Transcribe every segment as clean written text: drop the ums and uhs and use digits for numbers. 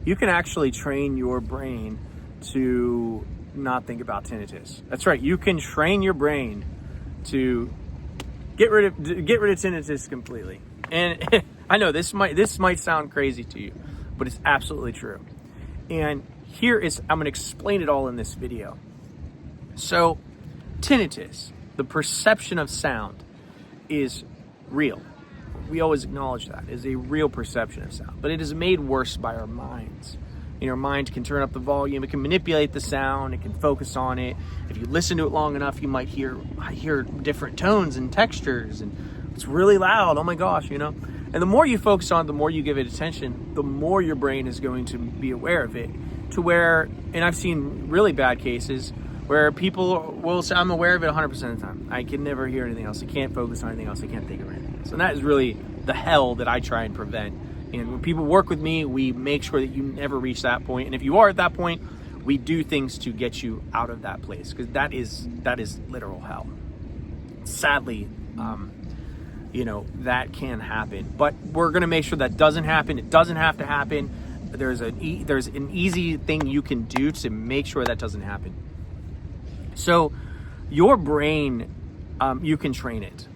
you can actually train your brain to not think about tinnitus. That's right. You can train your brain to get rid of tinnitus completely. And I know this might sound crazy to you, but it's absolutely true. And I'm going to explain it all in this video. So, tinnitus, the perception of sound, is real. We always acknowledge that. It is a real perception of sound, but it is made worse by our minds. Our mind can turn up the volume, it can manipulate the sound, it can focus on it. If you listen to it long enough, you might hear different tones and textures, and it's really loud, oh my gosh, And the more you focus on it, the more you give it attention, the more your brain is going to be aware of it, to where, and I've seen really bad cases, where people will say, I'm aware of it 100% of the time. I can never hear anything else. I can't focus on anything else. I can't think of anything else. And that is really the hell that I try and prevent. And when people work with me, we make sure that you never reach that point. And if you are at that point, we do things to get you out of that place, because that is literal hell. Sadly, that can happen. But we're going to make sure that doesn't happen. It doesn't have to happen. There's an easy thing you can do to make sure that doesn't happen. So your brain, you can train it.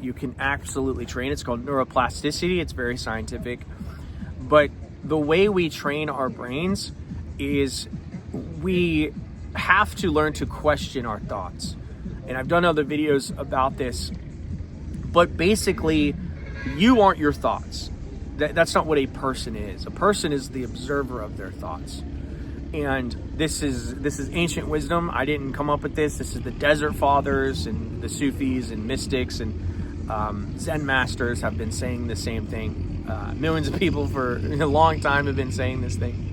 You can absolutely train it. It's called neuroplasticity. It's very scientific. But the way we train our brains is we have to learn to question our thoughts. And I've done other videos about this. But basically, you aren't your thoughts. That's not what a person is. A person is the observer of their thoughts. And this is ancient wisdom. I didn't come up with this. This is the Desert Fathers and the Sufis and mystics and Zen masters have been saying the same thing. Millions of people for a long time have been saying this thing.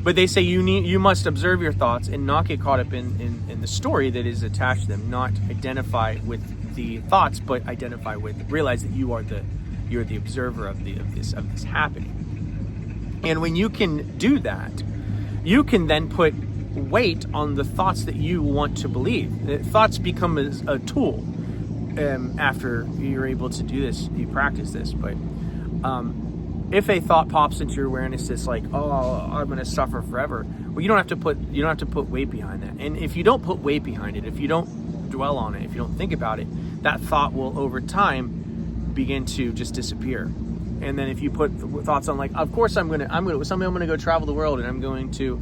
But they say you must observe your thoughts and not get caught up in the story that is attached to them. Not identify with the thoughts, but realize that you're the observer of this happening. And when you can do that, you can then put weight on the thoughts that you want to believe. Thoughts become a tool after you're able to do this, you practice this. But if a thought pops into your awareness that's like, oh, I'm going to suffer forever, well, you don't have to put weight behind that. And if you don't put weight behind it, if you don't dwell on it, if you don't think about it, that thought will over time begin to just disappear. And then if you put thoughts on, like, of course someday I'm going to go travel the world, and I'm going to,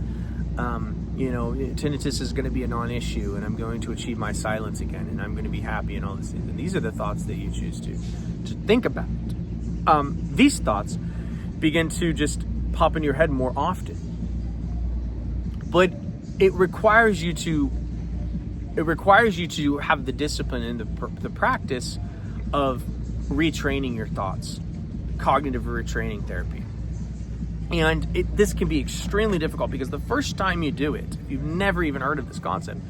tinnitus is going to be a non-issue, and I'm going to achieve my silence again, and I'm going to be happy, and all these things. And these are the thoughts that you choose to think about. These thoughts begin to just pop in your head more often, but it requires you to have the discipline and the practice of retraining your thoughts. Cognitive retraining therapy. And this can be extremely difficult, because the first time you do it, if you've never even heard of this concept,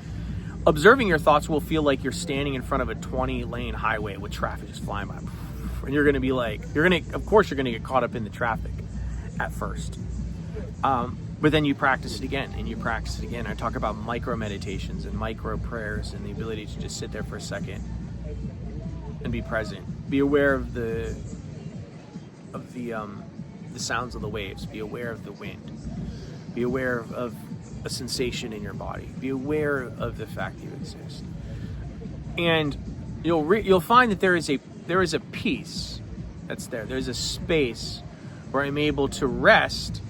observing your thoughts will feel like you're standing in front of a 20-lane highway with traffic just flying by. And you're going to be like, of course you're going to get caught up in the traffic at first. But then you practice it again, and you practice it again. I talk about micro meditations and micro prayers and the ability to just sit there for a second and be present. Be aware of the sounds of the waves. Be aware of the wind. Be aware of a sensation in your body. Be aware of the fact that you exist. And you'll find that there is a peace that's there. There's a space where I'm able to rest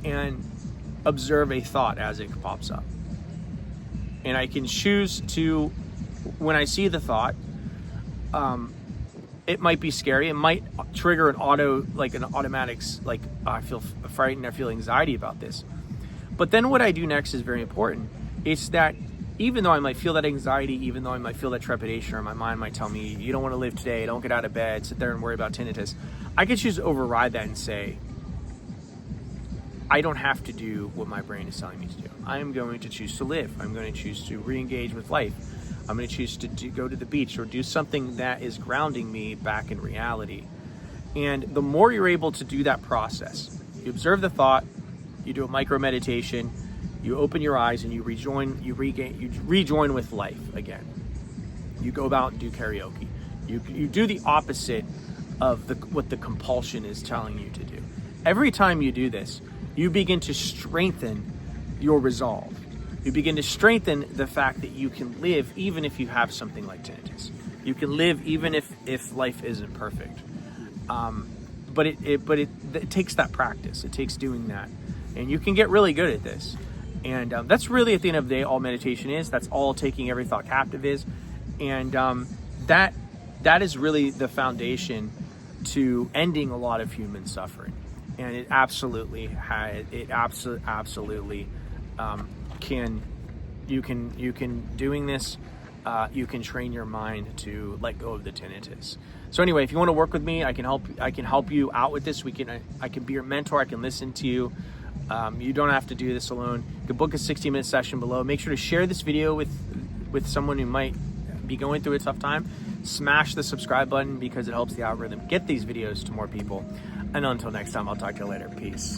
and observe a thought as it pops up. And I can choose to, when I see the thought, it might be scary. It might trigger an automatic, I feel frightened, I feel anxiety about this. But then what I do next is very important. It's that even though I might feel that anxiety, even though I might feel that trepidation, or my mind might tell me, you don't want to live today, don't get out of bed, sit there and worry about tinnitus, I can choose to override that and say, I don't have to do what my brain is telling me to do. I am going to choose to live. I'm going to choose to re-engage with life. I'm going to choose to go to the beach or do something that is grounding me back in reality. And the more you're able to do that process, you observe the thought, you do a micro meditation, you open your eyes and you rejoin with life again. You go about and do karaoke. You do the opposite of what the compulsion is telling you to do. Every time you do this, you begin to strengthen your resolve. You begin to strengthen the fact that you can live even if you have something like tinnitus. You can live even if life isn't perfect. But it takes that practice. It takes doing that. And you can get really good at this. And that's really, at the end of the day, all meditation is. That's all taking every thought captive is. And that is really the foundation to ending a lot of human suffering. And it absolutely can, you can doing this, you can train your mind to let go of the tinnitus. So anyway, if you want to work with me, I can help you out with this. I can be your mentor. I can listen to you. You don't have to do this alone. You can book a 60-minute session below. Make sure to share this video with someone who might be going through a tough time. Smash the subscribe button because it helps the algorithm get these videos to more people. And until next time, I'll talk to you later. Peace.